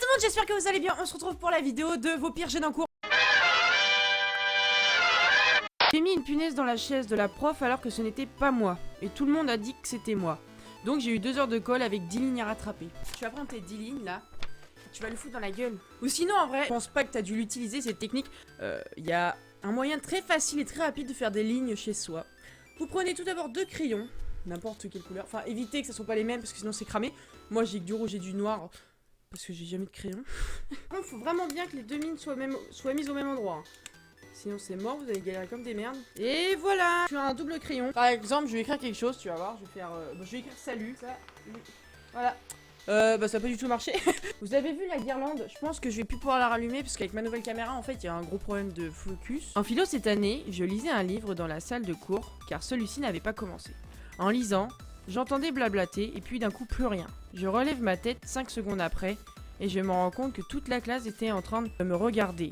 tout le monde, j'espère que vous allez bien. On se retrouve pour la vidéo de vos pires gènes en cours. J'ai mis une punaise dans la chaise de la prof alors que ce n'était pas moi. Et tout le monde a dit que c'était moi. Donc j'ai eu 2 heures de colle avec 10 lignes à rattraper. Tu vas prendre tes 10 lignes là. Tu vas le foutre dans la gueule. Ou sinon en vrai, je pense pas que t'as dû l'utiliser cette technique. Y a un moyen très facile et très rapide de faire des lignes chez soi. Vous prenez tout d'abord 2 crayons. N'importe quelle couleur. Enfin évitez que ce soit pas les mêmes parce que sinon c'est cramé. Moi j'ai que du rouge et du noir. Parce que j'ai jamais de crayon. Il faut vraiment bien que les 2 mines soient mises au même endroit. Hein. Sinon c'est mort, vous allez galérer comme des merdes. Et voilà. Je fais un double crayon. Par exemple, je vais écrire quelque chose, tu vas voir. Je vais faire. Je vais écrire salut. Voilà. Bah ça a pas du tout marché. Vous avez vu la guirlande? Je pense que je vais plus pouvoir la rallumer parce qu'avec ma nouvelle caméra en fait il y a un gros problème de focus. En philo cette année, je lisais un livre dans la salle de cours car celui-ci n'avait pas commencé. En lisant, j'entendais blablater et puis d'un coup plus rien. Je relève ma tête 5 secondes après et je me rends compte que toute la classe était en train de me regarder.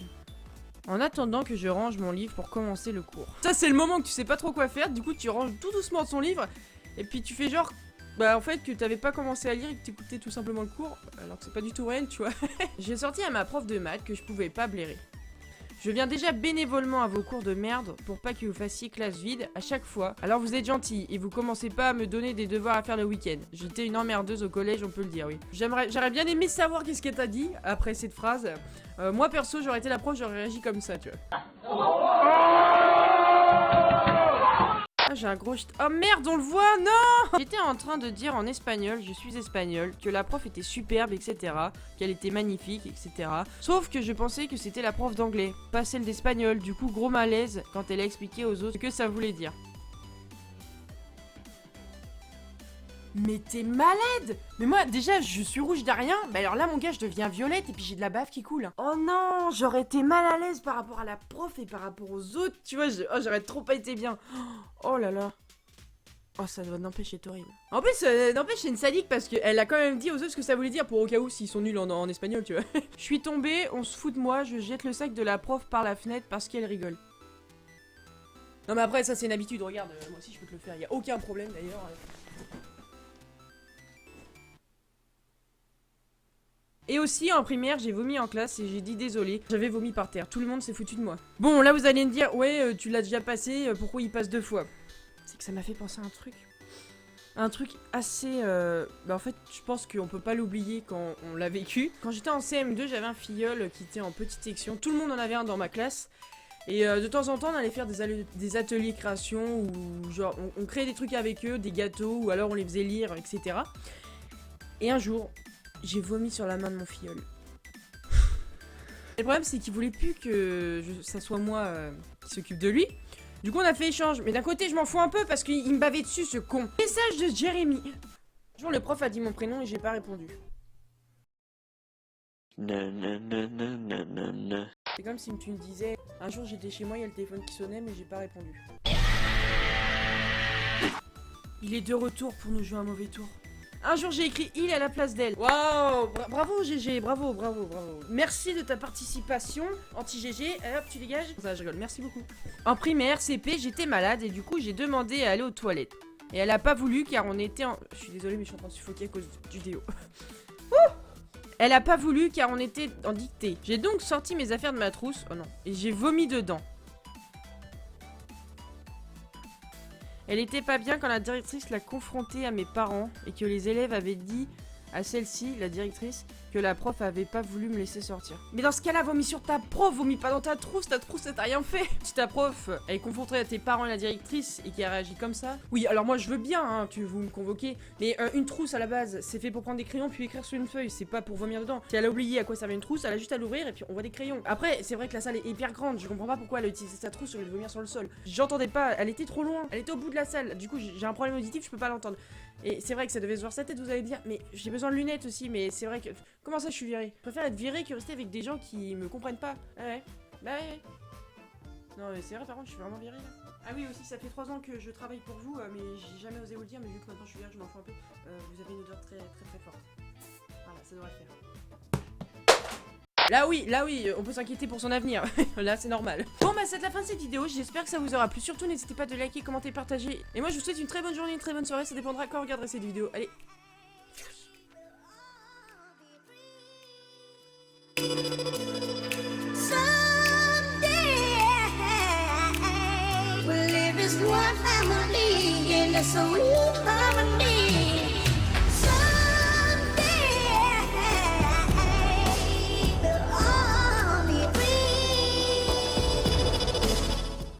En attendant que je range mon livre pour commencer le cours. Ça c'est le moment que tu sais pas trop quoi faire, du coup tu ranges tout doucement ton livre et puis tu fais genre bah en fait que t'avais pas commencé à lire et que t'écoutais tout simplement le cours alors que c'est pas du tout réel tu vois. J'ai sorti à ma prof de maths que je pouvais pas blairer. Je viens déjà bénévolement à vos cours de merde pour pas que vous fassiez classe vide à chaque fois. Alors vous êtes gentils et vous commencez pas à me donner des devoirs à faire le week-end. J'étais une emmerdeuse au collège, on peut le dire, oui. J'aurais bien aimé savoir qu'est-ce qu'elle t'a dit après cette phrase. Moi perso, j'aurais été la prof, j'aurais réagi comme ça, tu vois. Ah, j'ai un gros oh merde, on le voit, non. J'étais en train de dire en espagnol, je suis espagnol, que la prof était superbe, etc. Qu'elle était magnifique, etc. Sauf que je pensais que c'était la prof d'anglais, pas celle d'espagnol. Du coup, gros malaise quand elle a expliqué aux autres ce que ça voulait dire. Mais t'es malade! Mais moi, déjà, je suis rouge derrière. Bah alors là, mon gars, je deviens violette et puis j'ai de la bave qui coule. Oh non, j'aurais été mal à l'aise par rapport à la prof et par rapport aux autres. Tu vois, j'aurais trop pas été bien. Oh là là. Oh, ça doit n'empêcher être horrible. En plus, n'empêche, c'est une sadique parce qu'elle a quand même dit aux autres ce que ça voulait dire pour au cas où s'ils sont nuls en espagnol, tu vois. Je suis tombée, on se fout de moi, je jette le sac de la prof par la fenêtre parce qu'elle rigole. Non mais après, ça c'est une habitude, regarde, moi aussi je peux te le faire, y a aucun problème d'ailleurs. Et aussi, en primaire, j'ai vomi en classe et j'ai dit désolé. J'avais vomi par terre. Tout le monde s'est foutu de moi. Bon, là, vous allez me dire, ouais, tu l'as déjà passé, pourquoi il passe 2 fois? C'est que ça m'a fait penser à un truc. Un truc assez... Bah, en fait, je pense qu'on peut pas l'oublier quand on l'a vécu. Quand j'étais en CM2, j'avais un filleul qui était en petite section. Tout le monde en avait un dans ma classe. Et de temps en temps, on allait faire des ateliers création où, genre, on créait des trucs avec eux, des gâteaux, ou alors on les faisait lire, etc. Et un jour... j'ai vomi sur la main de mon filleul. Le problème c'est qu'il voulait plus que ça soit moi qui s'occupe de lui. Du coup on a fait échange. Mais d'un côté je m'en fous un peu parce qu'il me bavait dessus ce con. Message de Jérémy. Un jour le prof a dit mon prénom et j'ai pas répondu. C'est comme si tu me disais un jour j'étais chez moi, il y a le téléphone qui sonnait mais j'ai pas répondu. Il est de retour pour nous jouer un mauvais tour. Un jour j'ai écrit il à la place d'elle. Waouh, bravo GG, bravo. Merci de ta participation, anti-GG. Hop, tu dégages. Ça, je rigole, merci beaucoup. En primaire, CP, j'étais malade et du coup j'ai demandé à aller aux toilettes. Et elle a pas voulu car on était en... Je suis désolée mais je suis en train de suffoquer à cause du déo. Elle a pas voulu car on était en dictée. J'ai donc sorti mes affaires de ma trousse. Oh non. Et j'ai vomi dedans. Elle était pas bien quand la directrice l'a confrontée à mes parents et que les élèves avaient dit à celle-ci, la directrice, que la prof avait pas voulu me laisser sortir. Mais dans ce cas-là, vomis sur ta prof, vomis pas dans ta trousse elle t'a rien fait. Si ta prof, elle est confrontée à tes parents et la directrice et qui a réagi comme ça. Oui, alors moi je veux bien hein, que vous me convoquez, mais une trousse à la base, c'est fait pour prendre des crayons puis écrire sur une feuille, c'est pas pour vomir dedans. Si elle a oublié à quoi servait une trousse, elle a juste à l'ouvrir et puis on voit des crayons. Après, c'est vrai que la salle est hyper grande, je comprends pas pourquoi elle a utilisé sa trousse au lieu de vomir sur le sol. J'entendais pas, elle était trop loin, elle était au bout de la salle, du coup j'ai un problème auditif, je peux pas l'entendre. Et c'est vrai que ça devait se voir sa tête, vous allez dire, mais j'ai besoin de lunettes aussi, mais c'est vrai que... Comment ça je suis virée? Je préfère être virée que rester avec des gens qui me comprennent pas. Ah ouais, bah ouais. Non mais c'est vrai par contre je suis vraiment virée là. Ah oui aussi ça fait 3 ans que je travaille pour vous, mais j'ai jamais osé vous le dire, mais vu que maintenant je suis virée je m'en fous un peu. Vous avez une odeur très forte. Voilà, ça devrait le faire. Là oui, on peut s'inquiéter pour son avenir. Là, c'est normal. Bon, bah, c'est la fin de cette vidéo. J'espère que ça vous aura plu. Surtout, n'hésitez pas de liker, commenter, partager. Et moi, je vous souhaite une très bonne journée, une très bonne soirée. Ça dépendra quand vous regarderez cette vidéo. Allez. a sweet harmony.